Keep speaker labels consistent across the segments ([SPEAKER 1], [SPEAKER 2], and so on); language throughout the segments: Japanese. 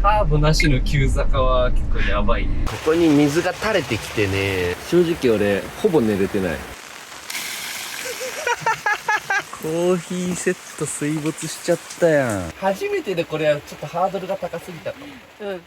[SPEAKER 1] ハーブなしの急坂は結構やばいね。ここに水が垂れてきてね、正直俺ほぼ寝れてない。コーヒーセット水没しちゃったやん。初めてでこれはちょっとハードルが高すぎたかも。
[SPEAKER 2] うん。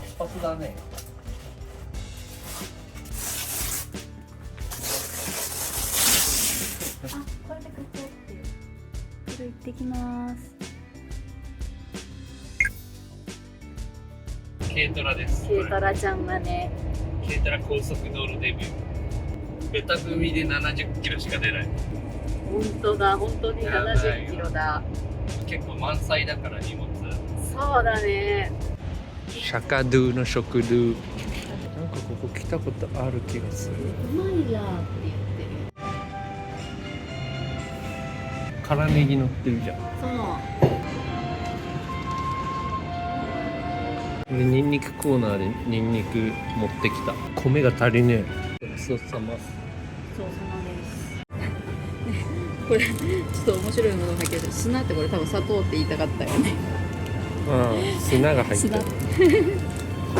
[SPEAKER 1] 一発だね。
[SPEAKER 2] あ、これで買ってっていう。これ行ってきます。
[SPEAKER 1] 軽トラです。
[SPEAKER 2] 軽トラちゃんがね。
[SPEAKER 1] 軽トラ高速道路デビュー。ベタ踏みで70キロしか出ない。
[SPEAKER 2] 本当だ、本当に70キロだ。
[SPEAKER 1] 結構満載だから荷物。
[SPEAKER 2] そうだね。
[SPEAKER 1] シャカドゥの食堂。なんかここ来たことある気がする。
[SPEAKER 2] うまいなって言ってる。
[SPEAKER 1] 辛ネギ乗ってるじゃん。
[SPEAKER 2] そう。
[SPEAKER 1] 俺ニンニクコーナーでニンニク持ってきた。米が足りねえ。ごちそうさま。
[SPEAKER 2] そうさまです。これちょっと面白いものだけど、砂ってこれ多分砂糖って言いたかったよね。
[SPEAKER 1] うん、砂が入ってる。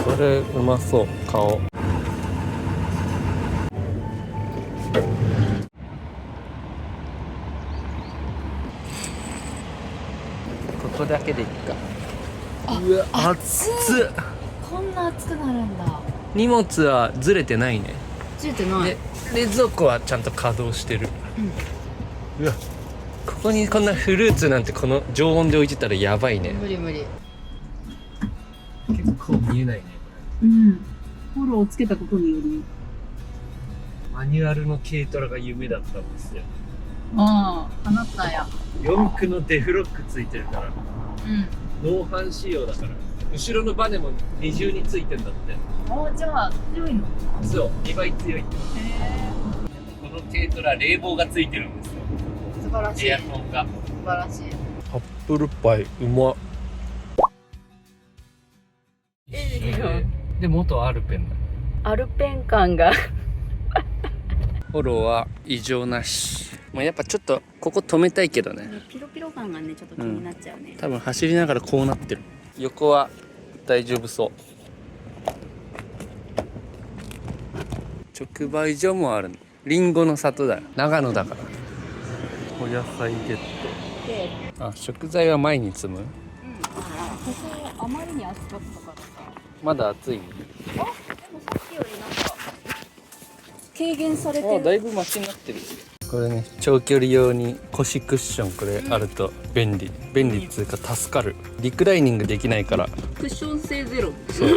[SPEAKER 1] これうまそう。買おう。ここだけでいっか。うわ、熱っ。
[SPEAKER 2] こんな熱くなるんだ。
[SPEAKER 1] 荷物はずれてないね。
[SPEAKER 2] ついてない。
[SPEAKER 1] で、冷蔵庫はちゃんと稼働してる。うわ、ここにこんなフルーツなんてこの常温で置いてたらやばいね。
[SPEAKER 2] 無理無理。
[SPEAKER 1] 結構見えないね。
[SPEAKER 2] うん。フォローをつけたことにより。
[SPEAKER 1] マニュアルの軽トラが夢だったんですよ。
[SPEAKER 2] ああ、放ったや。
[SPEAKER 1] 四駆のデフロックついてるから。
[SPEAKER 2] うん。
[SPEAKER 1] ノーファン仕様だから。後ろのバネも二重についてんだって。
[SPEAKER 2] もうじゃあ強いの？
[SPEAKER 1] そう、2倍強い。
[SPEAKER 2] へえ。
[SPEAKER 1] この軽トラ冷房がついてるんですよ。
[SPEAKER 2] 素晴らしい。
[SPEAKER 1] エアコンが。
[SPEAKER 2] 素晴らしい。
[SPEAKER 1] アップルパイうまっ。で元アルペンだ。
[SPEAKER 2] アルペン感が。
[SPEAKER 1] フォローは異常なし。まあ、やっぱちょっとここ止めたいけどね。
[SPEAKER 2] ピロピロ感がねちょっと気になっちゃうね。
[SPEAKER 1] 多分走りながらこうなってる。横は大丈夫そう。直売所もあるの。リンゴの里だよ。長野だから。お野菜ゲッ
[SPEAKER 2] で、
[SPEAKER 1] ト。あ、食材は前に積む。
[SPEAKER 2] ここあまりに暑かったからさ。
[SPEAKER 1] まだ暑い。
[SPEAKER 2] あ、でもさっきよりなんか軽減されてる。
[SPEAKER 1] だいぶマシになってる。これね、長距離用に腰クッションこれあると便利。便利っつうか助かる。リクライニングできないから。
[SPEAKER 2] クッション性ゼロ。
[SPEAKER 1] そう。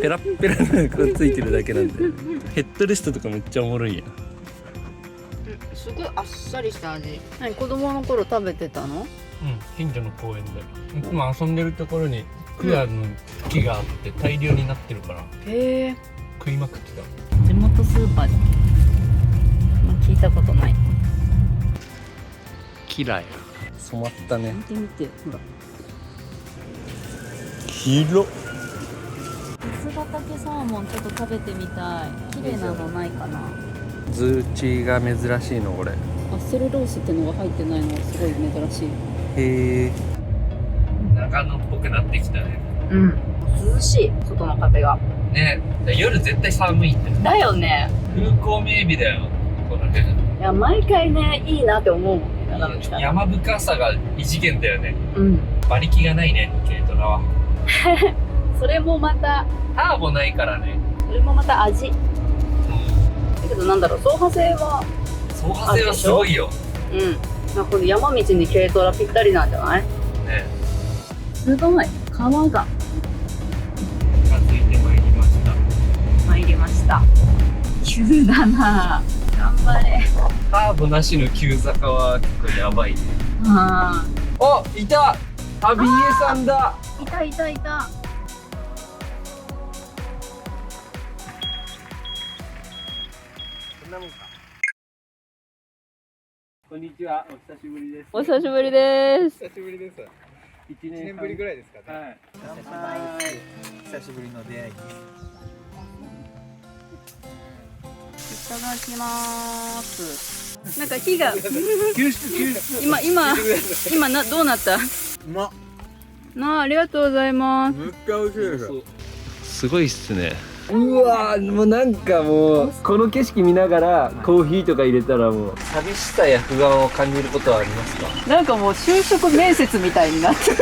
[SPEAKER 1] ペラッペラなこれついてるだけなんで。ヘッドレストとかめっちゃおもろいやん。
[SPEAKER 2] すごいあっさりした味。何、子供の頃食べてたの？
[SPEAKER 1] うん、近所の公園でいつも遊んでるところにクワの木があって大量になってるから
[SPEAKER 2] へえ。
[SPEAKER 1] 食いまくってた。
[SPEAKER 2] 地元スーパーで聞いたことない。
[SPEAKER 1] キラや染まったね。
[SPEAKER 2] 見て見て、ほら。
[SPEAKER 1] 広っ。
[SPEAKER 2] 八ヶ岳サーモンちょっと食べてみたい。綺麗なのないかな。
[SPEAKER 1] ズーチが珍しいのこれ。
[SPEAKER 2] あ、セルロースってのが入ってないのがすごい珍しい。
[SPEAKER 1] へえ。長野っぽくなってきたね。
[SPEAKER 2] うん。涼しい、外の風が。
[SPEAKER 1] ね、夜絶対寒いって。
[SPEAKER 2] だよね。
[SPEAKER 1] 風光明媚だよこの辺。
[SPEAKER 2] いや、毎回ね、いいなって思うもんね、長野来たら。
[SPEAKER 1] 山深さが異次元だよね。
[SPEAKER 2] うん。
[SPEAKER 1] 馬力がないね軽トラは。
[SPEAKER 2] それもまた、
[SPEAKER 1] ターボないからね。
[SPEAKER 2] それもまた味。だけどなんだろう、走破性は、
[SPEAKER 1] 走破性はすごいよ。
[SPEAKER 2] うん。なんかこの山道に軽トラぴったりなんじゃない？
[SPEAKER 1] ね。
[SPEAKER 2] すごい。川が。
[SPEAKER 1] 近づいてまいりました。
[SPEAKER 2] 参りました。急だな。頑張れ。
[SPEAKER 1] カーブなしの急坂は結構やばいね。
[SPEAKER 2] あ
[SPEAKER 1] お、いた。旅家さんだ。
[SPEAKER 2] あ。いたいたいた。
[SPEAKER 1] こんなもんか。こんにちは、お久しぶりです。
[SPEAKER 2] お久しぶりです。
[SPEAKER 3] 久しぶりです。
[SPEAKER 1] 一
[SPEAKER 3] 1年ぶりぐらいですかね。
[SPEAKER 1] はい。
[SPEAKER 3] 乾杯。久しぶりの出会い。
[SPEAKER 2] いただきますなんか火が
[SPEAKER 1] 救出
[SPEAKER 2] 今どうなった？
[SPEAKER 3] うまっ。
[SPEAKER 2] ありがとうございます。
[SPEAKER 3] めっちゃ美味しいです。
[SPEAKER 1] すごいっすね。うわー、もうなんかもうこの景色見ながらコーヒーとか入れたらもう寂しさや不安を感じることはありますか？
[SPEAKER 2] なんかもう就職面接みたいになってる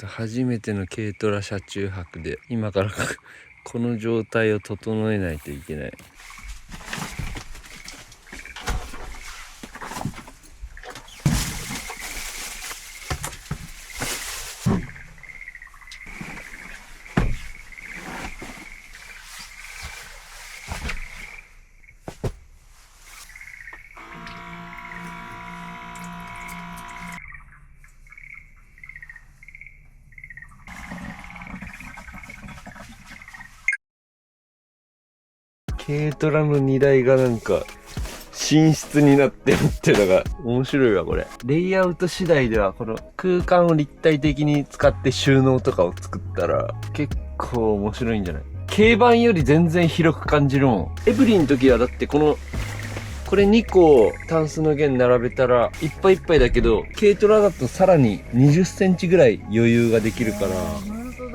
[SPEAKER 1] 初めての軽トラ車中泊で今からこの状態を整えないといけない。軽トラの荷台がなんか寝室になってるっていうのが面白いわこれ。レイアウト次第ではこの空間を立体的に使って収納とかを作ったら結構面白いんじゃない？軽バンより全然広く感じるもん。エブリンの時はだってこれ2個タンスの弦並べたらいっぱいいっぱいだけど、軽トラだとさらに20センチぐらい余裕ができるから。
[SPEAKER 2] なるほ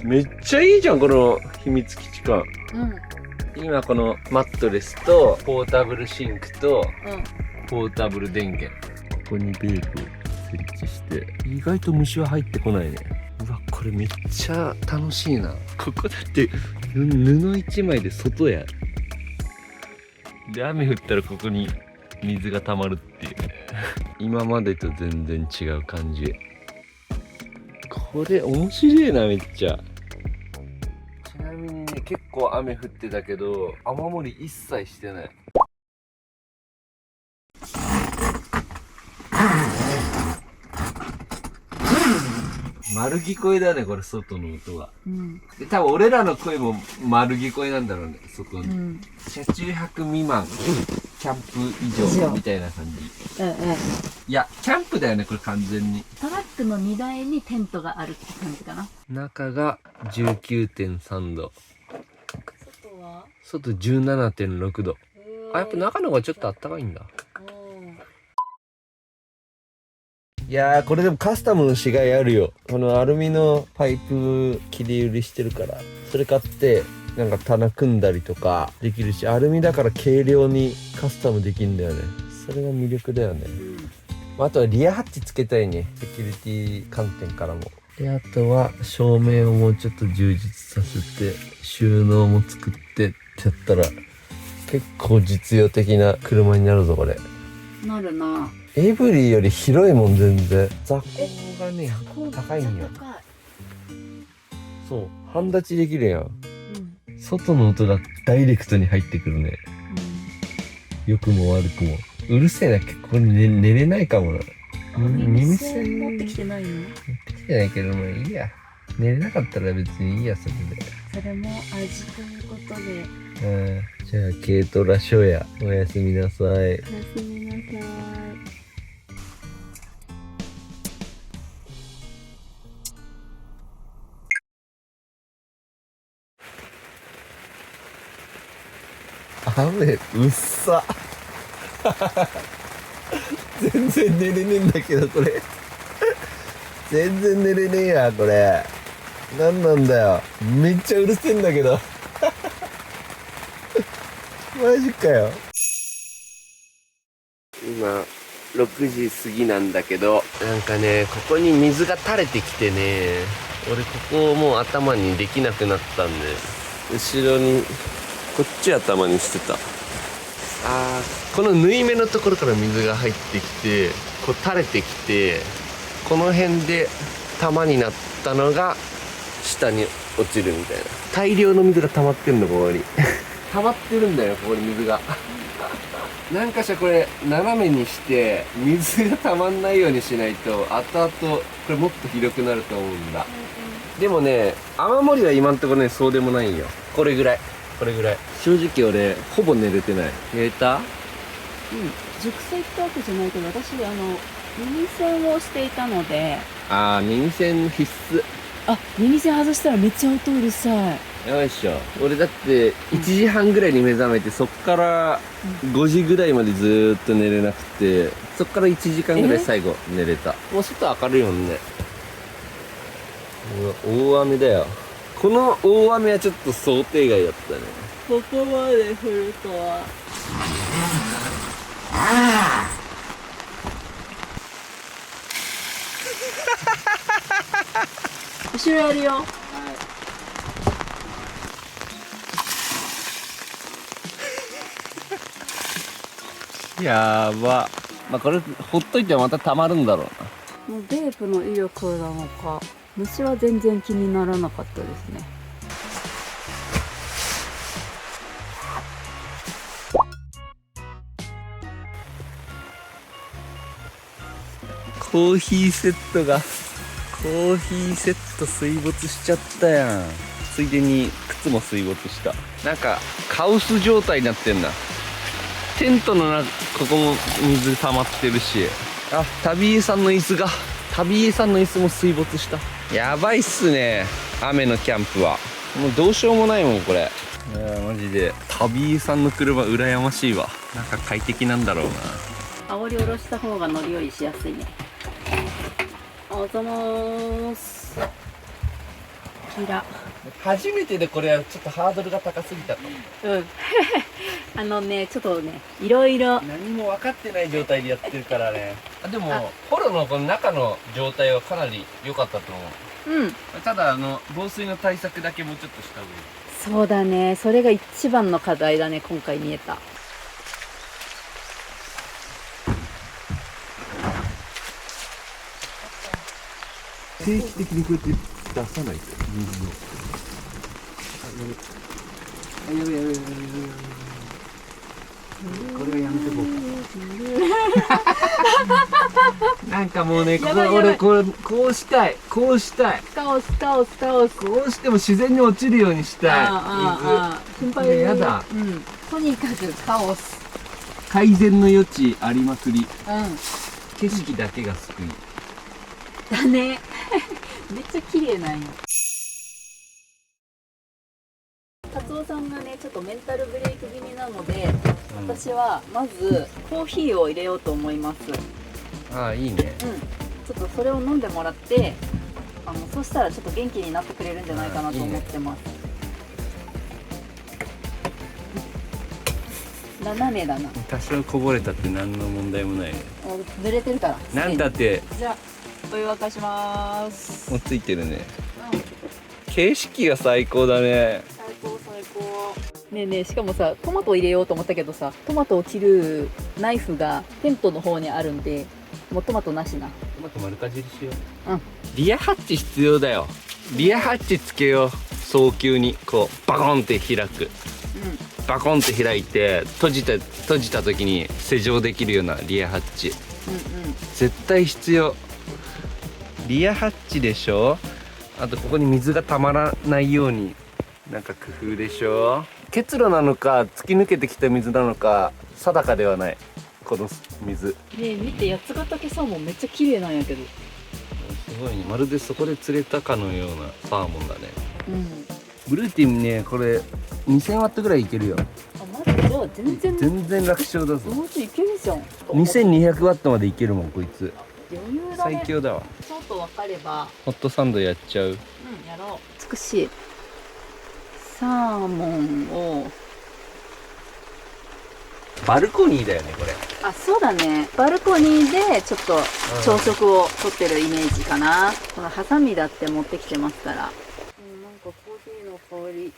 [SPEAKER 2] ど。
[SPEAKER 1] めっちゃいいじゃんこの秘密基地感。今このマットレスとポータブルシンクとポータブル電源、ここにベープを設置して意外と虫は入ってこないね。うわこれめっちゃ楽しいな。ここだって布一枚で外やで、雨降ったらここに水が溜まるっていう今までと全然違う感じ。これ面白いなめっちゃ。ちなみにね、結構雨降ってたけど雨漏り一切してない。丸聞こえだねこれ、外の音が。で多分俺らの声も丸聞こえなんだろうね、外に。車中泊未満キャンプ以上みたいな感じ。いやキャンプだよねこれ完全に。
[SPEAKER 2] トラックの荷台にテントがあるって感じかな。
[SPEAKER 1] 中が 19.3 度、
[SPEAKER 2] 外は
[SPEAKER 1] 外 17.6 度。あ、やっぱ中の方がちょっとあったかいんだ。いやー、これでもカスタムのしがいあるよ。このアルミのパイプ切り売りしてるから、それ買ってなんか棚組んだりとかできるし、アルミだから軽量にカスタムできるんだよね。それが魅力だよね。あとはリアハッチつけたいね、セキュリティ観点からも。であとは照明をもうちょっと充実させて収納も作ってってやったら結構実用的な車になるぞこれ。
[SPEAKER 2] なるな。
[SPEAKER 1] エブリーより広いもん全然。座高がね高いんよ。そう、半立ちできるやん。外の音がダイレクトに入ってくるね。良くも悪くも。うるせえな、結構寝れないかもな。耳栓
[SPEAKER 2] 持ってきてないの？
[SPEAKER 1] 持ってきてないけど、まあいいや。寝れなかったら別にいいや、それで。
[SPEAKER 2] それも味ということで。
[SPEAKER 1] じゃあ軽トラショーやおやすみなさい。
[SPEAKER 2] おやすみなさい。
[SPEAKER 1] 雨うっさ全然寝れねえんだけどこれ全然寝れねえやこれ。なんなんだよ、めっちゃうるせえんだけどマジかよ。今6時過ぎなんだけど、なんかねここに水が垂れてきてね、俺ここをもう頭にできなくなったんで、後ろにこっち頭にしてた。この縫い目のところから水が入ってきてこう垂れてきて、この辺で玉になったのが下に落ちるみたいな。大量の水が溜まってんのここに溜まってるんだよ、ここに水が。なんかしらこれ斜めにして水が溜まんないようにしないと後々これもっとひどくなると思うんだ。でもね、雨漏りは今んところね、そうでもないよ。これぐらい。正直俺ほぼ寝れてない。寝れた？
[SPEAKER 2] 熟睡ってわけじゃないけど、私耳栓をしていたので。
[SPEAKER 1] ああ、耳栓必須。
[SPEAKER 2] あ、耳栓外したらめっちゃ音うるさい。
[SPEAKER 1] よいしょ。俺だって1時半ぐらいに目覚めて、そっから5時ぐらいまでずーっと寝れなくて、そっから1時間ぐらい最後寝れた。もう外明るいもんね。うわ、大雨だよ。この大雨はちょっと想定外だったね。
[SPEAKER 2] ここまで降るとは。後ろやるよ。
[SPEAKER 1] やば。まあこれほっといてまた溜まるんだろうな。
[SPEAKER 2] もうベープの威力なのか、虫は全然気にならなかったですね。
[SPEAKER 1] コーヒーセット水没しちゃったやん。ついでに靴も水没した。なんかカオス状態になってんな。テントの中、ここも水溜まってるし、あ、旅江さんの椅子も水没した。やばいっすね、雨のキャンプは。もうどうしようもないもんこれ。いやマジで旅江さんの車羨ましいわ。なんか快適なんだろうな。
[SPEAKER 2] 煽り下ろした方が乗り降りしやすいね。おはようございます。キラ。
[SPEAKER 1] 初めてでこれはちょっとハードルが高すぎたと思う。
[SPEAKER 2] ちょっとね、いろいろ。
[SPEAKER 1] 何も分かってない状態でやってるからね。でもポロのこの中の状態はかなり良かったと思う。ただ防水の対策だけもうちょっとした方がいい。
[SPEAKER 2] そうだね、それが一番の課題だね、今回見えた。
[SPEAKER 1] 定期的にこうやって出さないと水を。これはやめてこうか。なんかもうね、俺こうしたい。
[SPEAKER 2] カオス。
[SPEAKER 1] こうしても自然に落ちるようにしたい。
[SPEAKER 2] 心配。
[SPEAKER 1] やだ。
[SPEAKER 2] とにかくカオス。
[SPEAKER 1] 改善の余地ありまくり。景色だけが救い。
[SPEAKER 2] だね。めっちゃ綺麗なんよ。達夫さんがね、ちょっとメンタルブレイク気味なので、私はまずコーヒーを入れようと思います。
[SPEAKER 1] ああ、いいね。
[SPEAKER 2] ちょっとそれを飲んでもらって、そしたらちょっと元気になってくれるんじゃないかなと思ってます。斜めだな。
[SPEAKER 1] 多少こぼれたって何の問題もないね。
[SPEAKER 2] 濡れてるから。
[SPEAKER 1] なんだって。
[SPEAKER 2] じゃあお湯沸かします。
[SPEAKER 1] もうついてるね。景色が最高だね。
[SPEAKER 2] 最高。ねえねえ、しかもさ、トマトを入れようと思ったけどさ、トマトを切るナイフがテントの方にあるんで、もうトマトなしな。
[SPEAKER 1] トマト丸かじりしよう。リアハッチ必要だよ。リアハッチつけよう。早急にこうバコンって開く。バコンって開いて閉じた時に施錠できるようなリアハッチ。絶対必要。リアハッチでしょ。あとここに水がたまらないようになんか工夫でしょ。結露なのか突き抜けてきた水なのか定かではないこの水。ね
[SPEAKER 2] え見て、八ヶ岳サーモンめっちゃ綺麗なんやけど。
[SPEAKER 1] すごいね、まるでそこで釣れたかのようなサーモンだね。ブルーティンね、これ2000ワットぐらいいけるよ。
[SPEAKER 2] マジ？じゃあ全然
[SPEAKER 1] 楽勝だぞ。
[SPEAKER 2] マジいけるじゃん。
[SPEAKER 1] 2200ワットまでいけるもんこいつ。
[SPEAKER 2] 余裕だね。
[SPEAKER 1] 最強だわ。
[SPEAKER 2] ちょっと分かれば
[SPEAKER 1] ホットサンドやっちゃう。
[SPEAKER 2] やろう。美しいサーモンを
[SPEAKER 1] バルコニーだよねこれ。
[SPEAKER 2] あ、そうだね。バルコニーでちょっと朝食をとってるイメージかな。このハサミだって持ってきてますから。なんかコーヒーの香り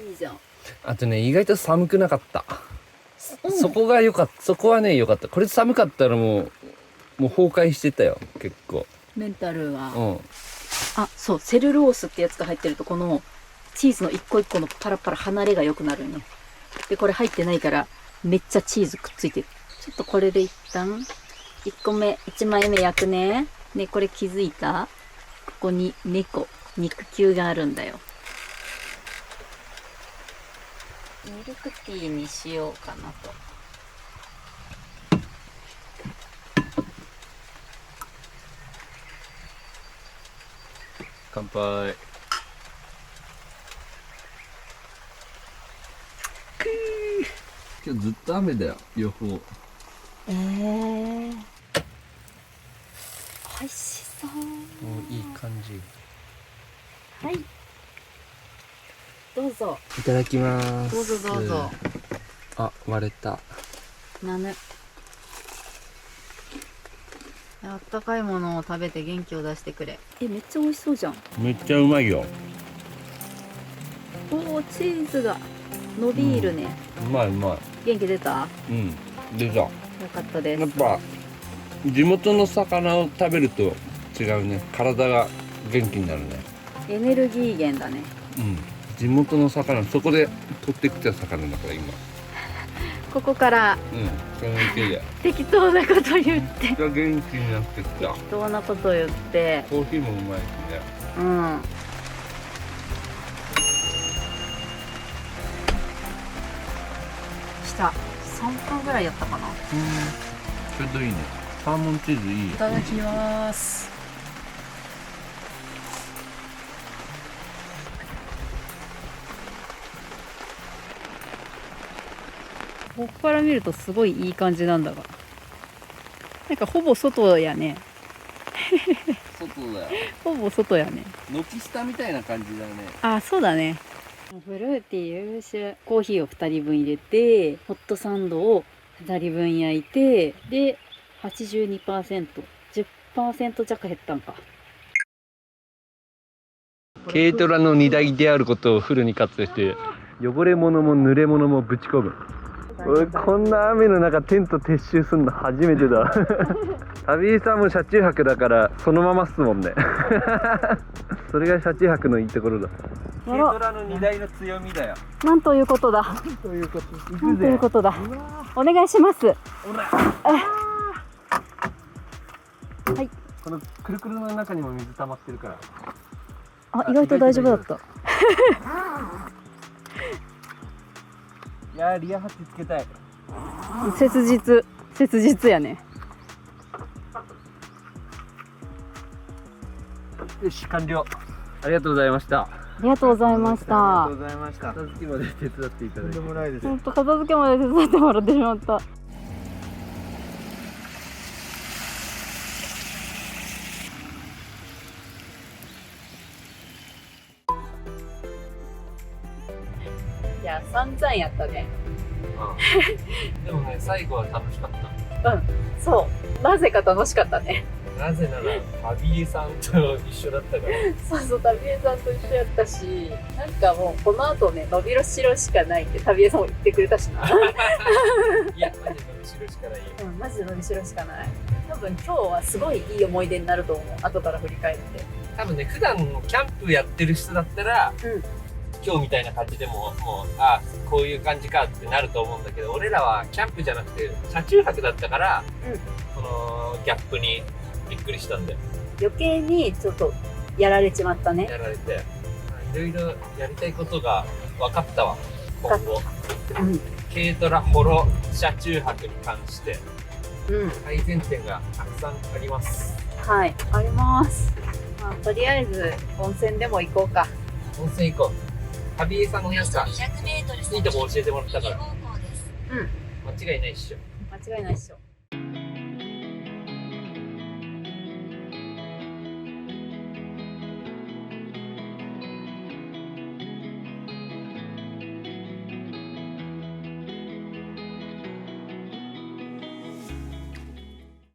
[SPEAKER 2] いいじゃん。
[SPEAKER 1] あとね、意外と寒くなかった。そこが良かった。そこはね良かった。これ寒かったらもう崩壊してたよ結構。
[SPEAKER 2] メンタルは。あ、そう、セルロースってやつが入ってるとこのチーズの一個一個のパラパラ離れが良くなるんよ。で、これ入ってないから、めっちゃチーズくっついてる。ちょっとこれで一旦、1枚目焼くね。ね、これ気づいた？ここに肉球があるんだよ。ミルクティーにしようかなと。
[SPEAKER 1] 乾杯。今日ずっと雨だよ、予報。
[SPEAKER 2] 美味しそう。
[SPEAKER 1] いい感じ。
[SPEAKER 2] はい。どうぞ。
[SPEAKER 1] いただきます。
[SPEAKER 2] どうぞどうぞ。
[SPEAKER 1] あ、割れた。
[SPEAKER 2] あったかいものを食べて元気を出してくれ。めっちゃ美味しそうじゃん。
[SPEAKER 1] めっちゃうまいよ。
[SPEAKER 2] おー、チーズが伸びるね。
[SPEAKER 1] うまいうまい。
[SPEAKER 2] 元気出た？
[SPEAKER 1] 出た。
[SPEAKER 2] よかったです。
[SPEAKER 1] やっぱ地元の魚を食べると違うね。体が元気になるね。
[SPEAKER 2] エネルギー源だね。
[SPEAKER 1] 地元の魚、そこで取ってきた魚だから今。
[SPEAKER 2] ここから
[SPEAKER 1] その勢いで。
[SPEAKER 2] 適当なこと言って。
[SPEAKER 1] が元気になってきた。
[SPEAKER 2] 適当なこと言って。
[SPEAKER 1] コーヒーもうまいしね。
[SPEAKER 2] した3分ぐらいやったかな。
[SPEAKER 1] ちょうどいいね。サーモンチーズいい。
[SPEAKER 2] いただきます。ここから見るとすごいいい感じなんだが、なんかほぼ外やね。
[SPEAKER 1] 外だよ。
[SPEAKER 2] ほぼ外やね。
[SPEAKER 1] 軒下みたいな感じだね。
[SPEAKER 2] あ、そうだね。フルーティー優秀。コーヒーを2人分入れて、ホットサンドを2人分焼いて、で 82%、10% 弱減ったんか。
[SPEAKER 1] 軽トラの荷台であることをフルに活用して、汚れ物も濡れ物もぶち込む。俺こんな雨の中テント撤収するの初めてだ。旅井さんも車中泊だからそのままっすもんね。それが車中泊のいいところだ。軽トラの荷台の強みだよ。
[SPEAKER 2] なんということだ。なんということだ。お願いします。はい。
[SPEAKER 1] このくるくるの中にも水溜まってるから。
[SPEAKER 2] あ、意外と大丈夫だった。
[SPEAKER 1] いやー、リアハッチつけたい。
[SPEAKER 2] 切実やね。
[SPEAKER 1] よし、完了。ありがとうございました。
[SPEAKER 2] ありがとうございました。
[SPEAKER 3] ありがとうございました。
[SPEAKER 1] 片付けまで手伝っていただいて。
[SPEAKER 3] とんでもないです。
[SPEAKER 2] 本当片付けまで手伝ってもらってしまった。いや、散々やったね。
[SPEAKER 1] でもね、最後は楽しかった。
[SPEAKER 2] そう。なぜか楽しかったね。
[SPEAKER 1] なぜなら、旅江さんと一緒だったから。
[SPEAKER 2] そう、旅江さんと一緒やったし、なんかもうこの後ね、伸びろしろしかないって旅江さんも言ってくれたしな。
[SPEAKER 1] いや、マジで伸びしろしかないよ。
[SPEAKER 2] マジで伸びしろしかない。多分今日はすごいいい思い出になると思う。後から振り返って。
[SPEAKER 1] 多分ね、普段キャンプやってる人だったら、今日みたいな感じでもこういう感じかってなると思うんだけど、俺らはキャンプじゃなくて車中泊だったから、このギャップにびっくりしたんだよ。
[SPEAKER 2] 余計にちょっとやられちまったね。
[SPEAKER 1] やられて、いろいろやりたいことが分かったわ。今後、軽トラホロ車中泊に関して改善点がたくさんあります。
[SPEAKER 2] はい、あります。とりあえず温泉でも行こうか。
[SPEAKER 1] 温泉行こう。旅江さんのなんかいいとこ教えてもらったから、間違いないっしょ。
[SPEAKER 2] 間違いないっしょ。